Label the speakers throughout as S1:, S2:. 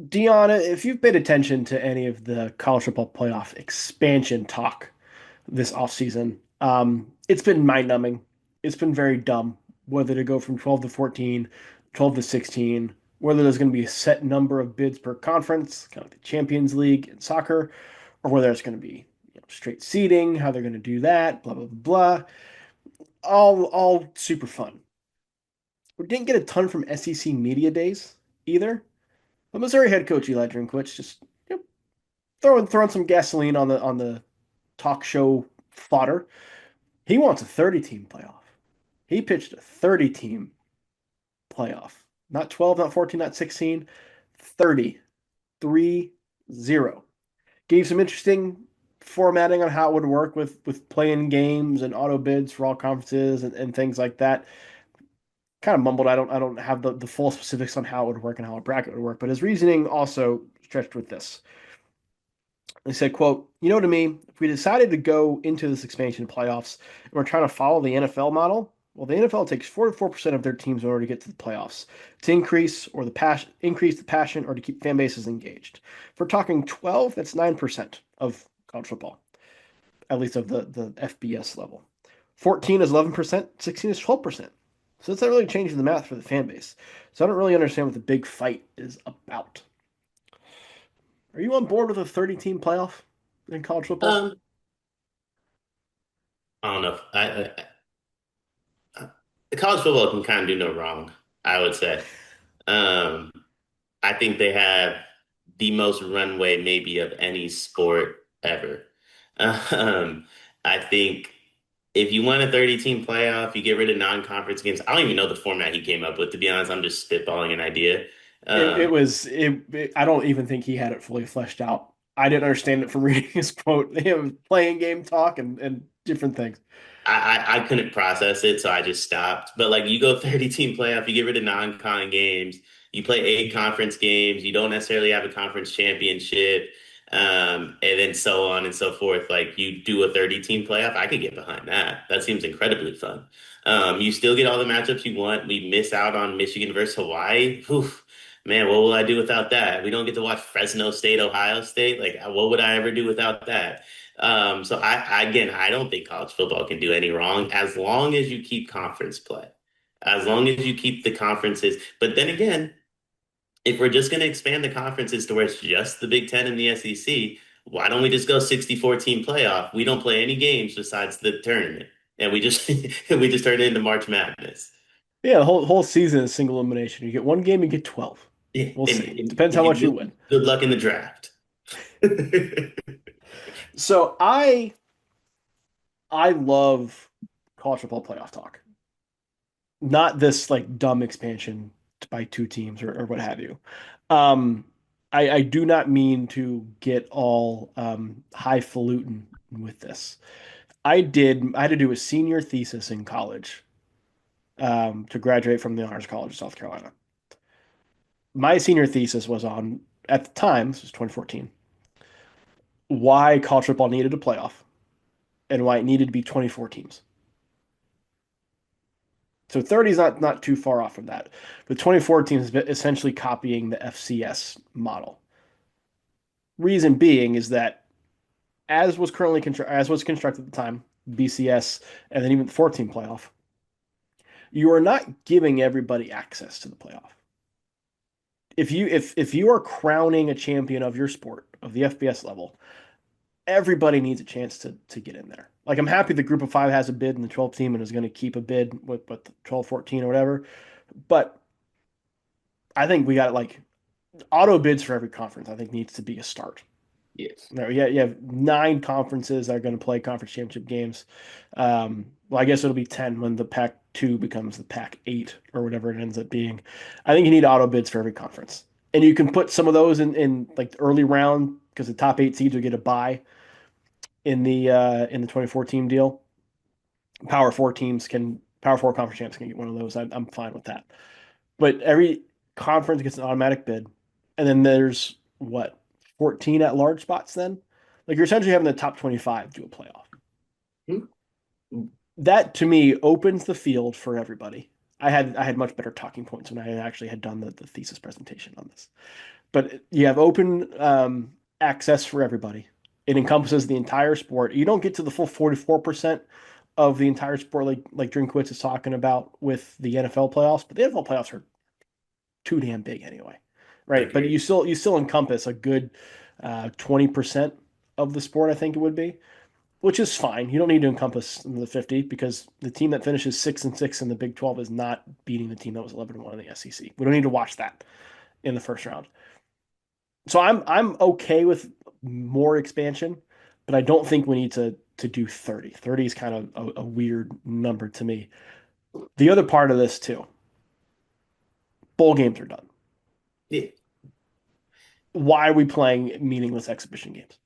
S1: Deanna, if you've paid attention to any of the college football playoff expansion talk this offseason, it's been mind-numbing. It's been very dumb, whether to go from 12 to 14, 12 to 16, whether there's going to be a set number of bids per conference, kind of like the Champions League in soccer, or whether it's going to be straight seeding, how they're going to do that, blah, blah, blah, blah. All super fun. We didn't get a ton from SEC media days either. But Missouri head coach Eli Drinkwitz just throwing some gasoline on the talk show fodder. He wants a 30-team playoff. He pitched a 30-team playoff. Not 12, not 14, not 16. 30. 3-0. Gave some interesting formatting on how it would work with playing games and auto bids for all conferences and things like that. Kind of mumbled. I don't have the full specifics on how it would work and how a bracket would work, but his reasoning also stretched with this. They said, quote, to me, if we decided to go into this expansion playoffs and we're trying to follow the NFL model, well, the NFL takes 44% of their teams in order to get to the playoffs to increase the passion or to keep fan bases engaged. If we're talking 12, that's 9% of college football, at least of the FBS level. 14 is 11%, 16 is 12%. So it's not really changing the math for the fan base. So I don't really understand what the big fight is about. Are you on board with a 30-team playoff in college football?
S2: Um, I don't know. College football can kind of do no wrong, I would say. Um, I think they have the most runway maybe of any sport ever. Um, I think if you want a 30-team playoff, you get rid of non-conference games. I don't even know the format he came up with, to be honest. I'm just spitballing an idea.
S1: It
S2: Um,
S1: was I don't even think he had it fully fleshed out. I didn't understand it from reading his quote. Him playing game talk and different things.
S2: I couldn't process it, so I just stopped. But like you go 30-team playoff, you get rid of non-con games, you play 8 conference games, you don't necessarily have a conference championship, and then so on and so forth. Like you do a 30-team playoff, I could get behind that. That seems incredibly fun. You still get all the matchups you want. We miss out on Michigan versus Hawaii. Whew, man, what will I do without that? We don't get to watch Fresno State, Ohio State. Like, what would I ever do without that? So again, I don't think college football can do any wrong as long as you keep conference play, as long as you keep the conferences. But then again, if we're just going to expand the conferences to where it's just the Big Ten and the SEC, why don't we just go 64 team playoff? We don't play any games besides the tournament, and we just we just turn it into March Madness.
S1: Yeah, the whole season is single elimination. You get one game, you get 12.
S2: Yeah,
S1: We'll see.
S2: and
S1: Depends how much you win.
S2: good luck in the draft.
S1: So I love college football playoff talk. Not this like dumb expansion by two teams or what have you. Um, I do not mean to get all highfalutin with this. I had to do a senior thesis in college to graduate from the Honors College of South Carolina. My senior thesis was on, at the time, this was 2014, why college football needed a playoff and why it needed to be 24 teams. So 30 is not too far off from that. But 2014 teams is essentially copying the FCS model. Reason being is that as was constructed at the time, BCS and then even the 14 playoff, you are not giving everybody access to the playoff. If you are crowning a champion of your sport of the FBS level, everybody needs a chance to get in there. Like I'm happy the group of five has a bid in the 12 team and is going to keep a bid with the 12, 14 or whatever. But I think we got like auto bids for every conference, I think needs to be a start.
S2: Yes.
S1: No, yeah, you have 9 conferences that are going to play conference championship games. Well, I guess it'll be 10 when the Pac 2 becomes the Pac 8 or whatever it ends up being. I think you need auto bids for every conference. And you can put some of those in like the early round because the top 8 seeds will get a bye in the 24 team deal. Power 4 conference champs can get one of those. I'm fine with that. But every conference gets an automatic bid. And then there's what, 14 at large spots then? Like you're essentially having the top 25 do a playoff.
S2: Hmm.
S1: That to me opens the field for everybody. I had much better talking points when I actually had done the thesis presentation on this. but you have open access for everybody. It encompasses the entire sport. You don't get to the full 44% of the entire sport like Drinkwitz is talking about with the NFL playoffs, but the NFL playoffs are too damn big anyway, right? But
S2: Agreed.
S1: you still encompass a good 20% of the sport, I think it would be, which is fine. You don't need to encompass the 50 because the team that finishes 6-6 in the Big 12 is not beating the team that was 11-1 in the SEC. We don't need to watch that in the first round. So I'm okay with more expansion, but I don't think we need to do 30. 30 is kind of a weird number to me. The other part of this too, bowl games are done.
S2: Yeah,
S1: Why are we playing meaningless exhibition games?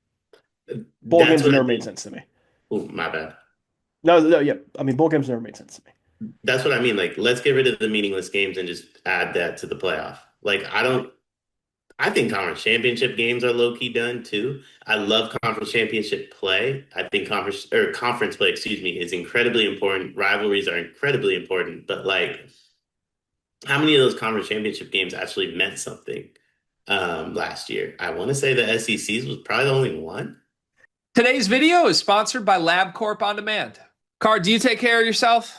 S1: Bowl
S2: that's
S1: games
S2: what I
S1: never made
S2: mean.
S1: sense to me.
S2: Oh, my bad.
S1: No, no, yeah. I mean, bowl games never made sense to me.
S2: That's what I mean. Like, let's get rid of the meaningless games and just add that to the playoff. Like, I think conference championship games are low key done too. I love conference championship play. I think conference play, excuse me, is incredibly important. Rivalries are incredibly important, but like, how many of those conference championship games actually meant something last year? I want to say the SEC's was probably the only one.
S3: Today's video is sponsored by LabCorp On Demand. Car, do you take care of yourself?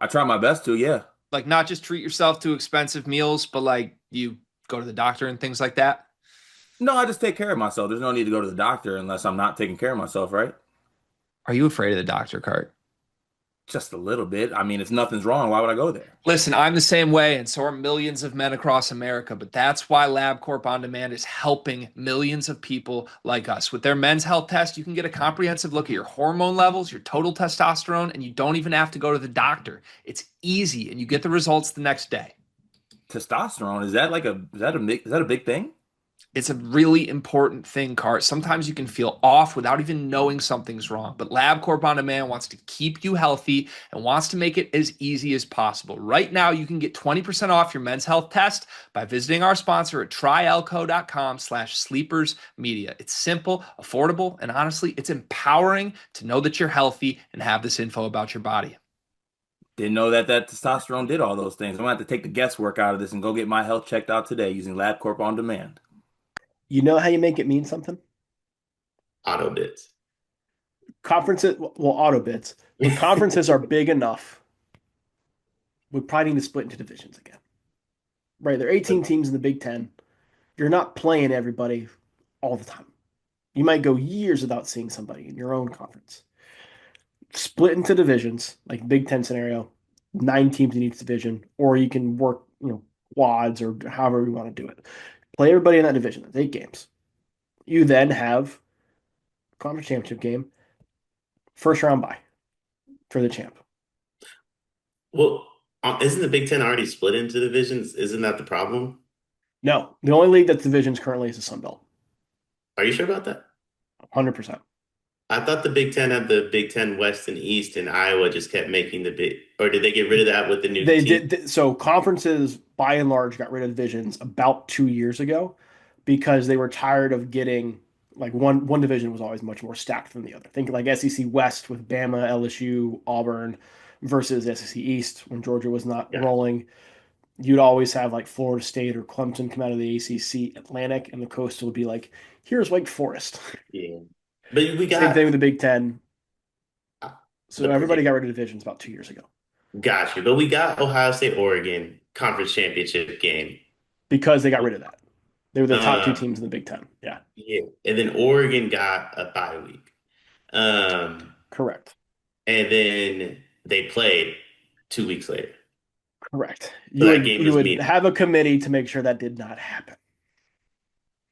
S4: I try my best to, yeah.
S3: Like not just treat yourself to expensive meals, but like you go to the doctor and things like that?
S4: No, I just take care of myself. There's no need to go to the doctor unless I'm not taking care of myself, right?
S3: Are you afraid of the doctor, Cart?
S4: Just a little bit. I mean, if nothing's wrong, why would I go there?
S3: Listen, I'm the same way, and so are millions of men across America. But that's why LabCorp On Demand is helping millions of people like us. With their men's health test, you can get a comprehensive look at your hormone levels, your total testosterone, and you don't even have to go to the doctor. It's easy, and you get the results the next day.
S4: Testosterone, is that a big thing?
S3: It's a really important thing, Cart. Sometimes you can feel off without even knowing something's wrong. But LabCorp On Demand wants to keep you healthy and wants to make it as easy as possible. Right now, you can get 20% off your men's health test by visiting our sponsor at tryelco.com/sleepersmedia. It's simple, affordable, and honestly, it's empowering to know that you're healthy and have this info about your body.
S4: Didn't know that testosterone did all those things. I'm gonna have to take the guesswork out of this and go get my health checked out today using LabCorp On Demand.
S1: You know how you make it mean something?
S2: Auto bits.
S1: Conferences, well, auto bits. When conferences are big enough, we probably need to split into divisions again. Right? There are 18 teams in the Big Ten. You're not playing everybody all the time. You might go years without seeing somebody in your own conference. Split into divisions, like Big Ten scenario, 9 teams in each division, or you can work, quads or however you want to do it. Play everybody in that division. That's 8 games. You then have conference championship game, first round bye for the champ.
S2: Well, isn't the Big Ten already split into divisions? Isn't that the problem?
S1: No, the only league that's divisions currently is the Sun Belt.
S2: Are you sure about that?
S1: 100%.
S2: I thought the Big Ten had the Big Ten West and East, and Iowa just kept making the big. Or did they get rid of that with the new
S1: They
S2: team?
S1: did so conferences by and large got rid of divisions about 2 years ago because they were tired of getting like one division was always much more stacked than the other. Think like SEC West with Bama, LSU, Auburn versus SEC East when Georgia was not
S2: Yeah,
S1: rolling. You'd always have like Florida State or Clemson come out of the ACC Atlantic, and the Coastal would be like, here's Wake Forest.
S2: yeah. But we
S1: Same thing
S2: got
S1: with the Big Ten. So
S2: the
S1: everybody got
S2: predict.
S1: rid of divisions about 2 years ago
S2: Got you. But we got Ohio State, Oregon conference championship game.
S1: because they got rid of that. They were the top two
S2: Uh,
S1: teams in the Big Ten. Yeah,
S2: yeah. And then Oregon got a bye week. Um,
S1: correct.
S2: and then they played 2 weeks later.
S1: Correct.
S2: So
S1: You
S2: that
S1: would
S2: game
S1: you
S2: was
S1: would
S2: meaningless.
S1: have a committee to make sure that did not happen.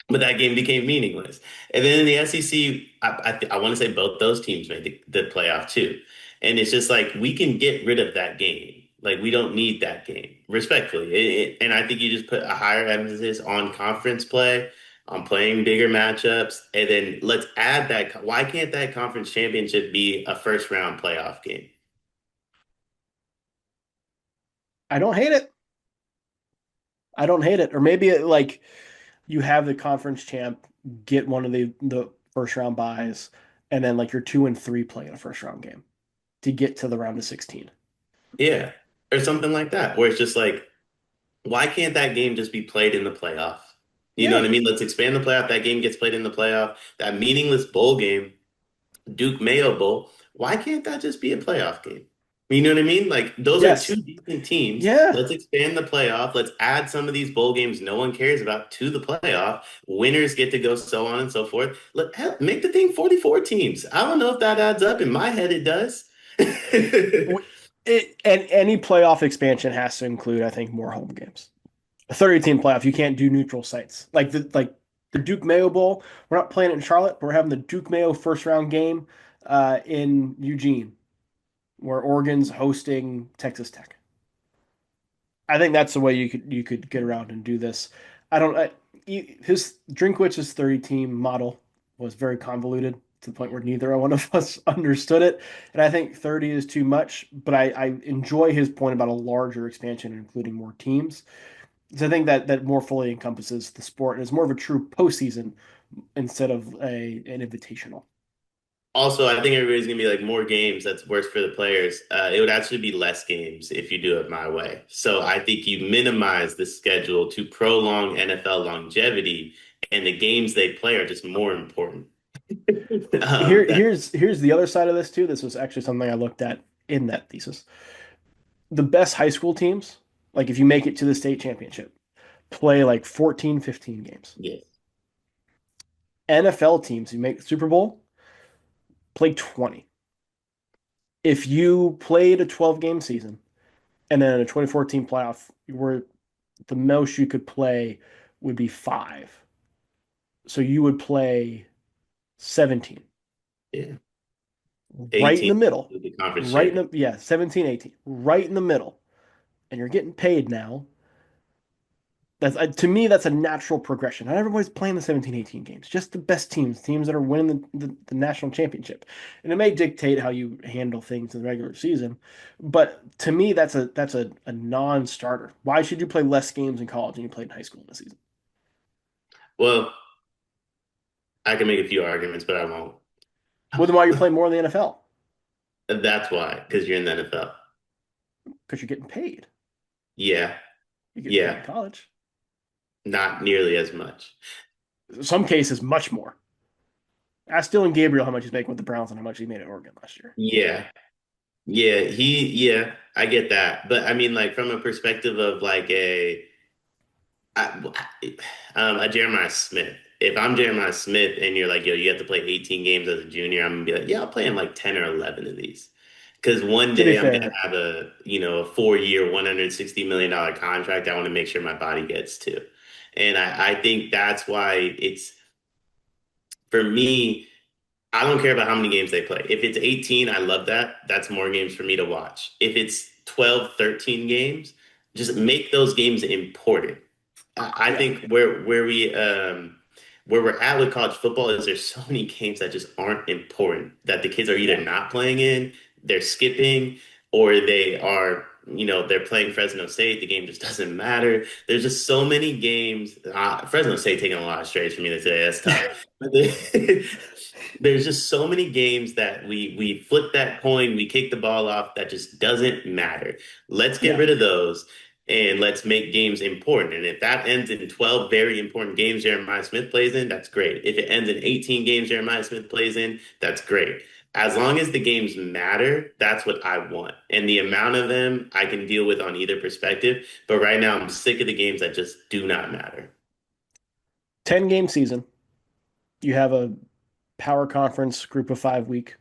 S2: But that game became meaningless. And then in the SEC, I want to say both those teams made the playoff too. And it's just like we can get rid of that game. Like we don't need that game, respectfully. And I think you just put a higher emphasis on conference play, on playing bigger matchups, and then let's add that. Why can't that conference championship be a first round playoff game?
S1: I don't hate it. I don't hate it. Or maybe like you have the conference champ get one of the first round buys, and then like your 2 and 3 play in a first round game to get to the round of 16.
S2: Yeah, or something like that, where it's just like, why can't that game just be played in the playoff? You know
S1: Yeah.
S2: what I mean? Let's expand the playoff. That game gets played in the playoff. That meaningless bowl game, Duke Mayo Bowl, why can't that just be a playoff game? You know what I mean? Like those are two
S1: Yes.
S2: decent teams.
S1: Yeah.
S2: Let's expand the playoff. Let's add some of these bowl games no one cares about to the playoff. Winners get to go so on and so forth. Hell, make the thing 44 teams. I don't know if that adds up. In my head, it does.
S1: And any playoff expansion has to include, I think, more home games. A 30-team playoff, you can't do neutral sites. Like the Duke Mayo Bowl, we're not playing it in Charlotte, but we're having the Duke Mayo first round game in Eugene, where Oregon's hosting Texas Tech. I think that's the way you could get around and do this. I don't. His Drinkwitz's 30-team model was very convoluted to the point where neither one of us understood it, and I think 30 is too much. But I enjoy his point about a larger expansion, including more teams. So I think that more fully encompasses the sport and is more of a true postseason instead of an invitational.
S2: Also, I think everybody's gonna be like more games. That's worse for the players. It would actually be less games if you do it my way. So I think you minimize the schedule to prolong NFL longevity, and the games they play are just more important.
S1: Here's the other side of this too. This was actually something I looked at in that thesis. The best high school teams, like if you make it to the state championship, play like 14, 15 games.
S2: Yes.
S1: NFL teams who make the Super Bowl play 20. If you played a 12-game season and then a 2014 playoff, where the most you could play would be five. So you would play 17.
S2: Yeah.
S1: Right in
S2: 18
S1: the middle.
S2: with the conference
S1: Right in
S2: champion.
S1: the, yeah, 17, 18. Right in the middle. And you're getting paid now. That's to me, that's a natural progression. Not everybody's playing the 17, 18 games. Just the best teams that are winning the national championship. And it may dictate how you handle things in the regular season. But to me, that's a non-starter. Why should you play less games in college than you played in high school in the season?
S2: Well, I can make a few arguments, but I won't.
S1: Well, then why are you playing more in the NFL?
S2: That's why, because you're in the NFL.
S1: Because you're getting paid.
S2: Yeah,
S1: You get paid
S2: yeah,
S1: in college.
S2: not nearly as much.
S1: In some cases, much more. Ask Dylan Gabriel how much he's making with the Browns and how much he made at Oregon last year.
S2: Yeah, yeah, I get that. But I mean, like from a perspective of like a Jeremiah Smith. If I'm Jeremiah Smith and you're like, yo, you have to play 18 games as a junior, I'm gonna be like, yeah, I'll play in like 10 or 11 of these. Because one
S1: To be
S2: day I'm gonna
S1: fair,
S2: have a 4-year, $160 million contract I want to make sure my body gets to. And I think that's why it's for me. I don't care about how many games they play. If it's 18, I love that. That's more games for me to watch. If it's 12, 13 games, just make those games important. I
S1: yeah,
S2: think where we're at with college football is there's so many games that just aren't important that the kids are either
S1: yeah,
S2: not playing in, they're skipping, or they are, they're playing Fresno State. The game just doesn't matter. There's just so many games. Fresno State taking a lot of strays for me to say. That's tough. But there's just so many games that we flip that coin, we kick the ball off that just doesn't matter. Let's get
S1: yeah.
S2: rid of those and let's make games important. And if that ends in 12 very important games Jeremiah Smith plays in, that's great. If it ends in 18 games Jeremiah Smith plays in, that's great. As long as the games matter, that's what I want. And the amount of them I can deal with on either perspective. But right now, I'm sick of the games that just do not matter.
S1: 10-game season. You have a power conference group of 5 week.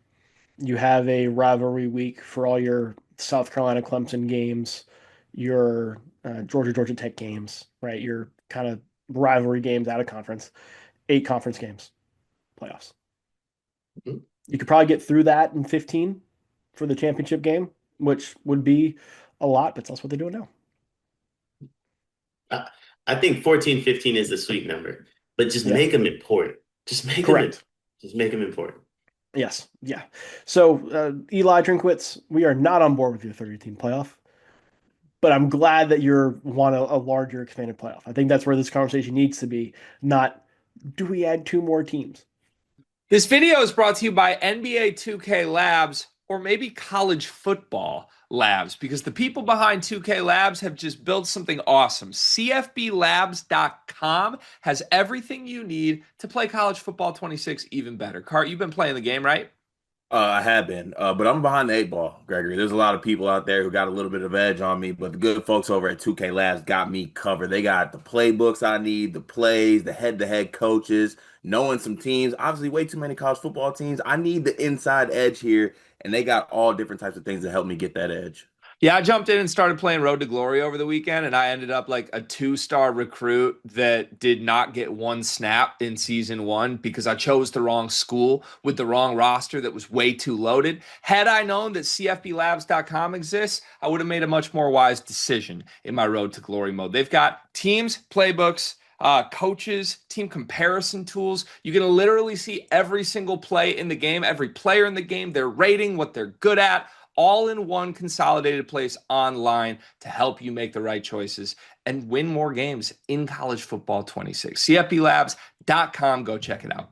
S1: You have a rivalry week for all your South Carolina Clemson games, your Georgia Tech games, right? Your kind of rivalry games out of conference, 8 conference games, playoffs.
S2: Mhm.
S1: You could probably get through that in 15 for the championship game, which would be a lot, but that's what they're doing now.
S2: I, I think 14, 15 is the sweet number, but just
S1: Yeah,
S2: make them important. Just make them,
S1: correct.
S2: just make them important.
S1: Yes, yeah. So Eli Drinkwitz, we are not on board with your 30-team playoff, but I'm glad that you're want a larger expanded playoff. I think that's where this conversation needs to be. Not do we add two more teams?
S3: This video is brought to you by NBA 2K Labs. or maybe college football labs, because the people behind 2K Labs have just built something awesome. CFBLabs.com has everything you need to play college football 26 even better. Cart, you've been playing the game, right?
S4: I have been, but I'm behind the eight ball, Gregory. There's a lot of people out there who got a little bit of edge on me, but the good folks over at 2K Labs got me covered. They got the playbooks I need, the plays, the head-to-head coaches, knowing some teams. Obviously, way too many college football teams. I need the inside edge here, and they got all different types of things to help me get that edge.
S3: Yeah, I jumped in and started playing Road to Glory over the weekend, and I ended up like a 2-star recruit that did not get one snap in season one because I chose the wrong school with the wrong roster that was way too loaded. Had I known that CFBLabs.com exists, I would have made a much more wise decision in my Road to Glory mode. They've got teams, playbooks, coaches, team comparison tools. You can literally see every single play in the game, every player in the game, their rating, what they're good at, all in one consolidated place online to help you make the right choices and win more games in college football 26. CFBLabs.com. Go check it out.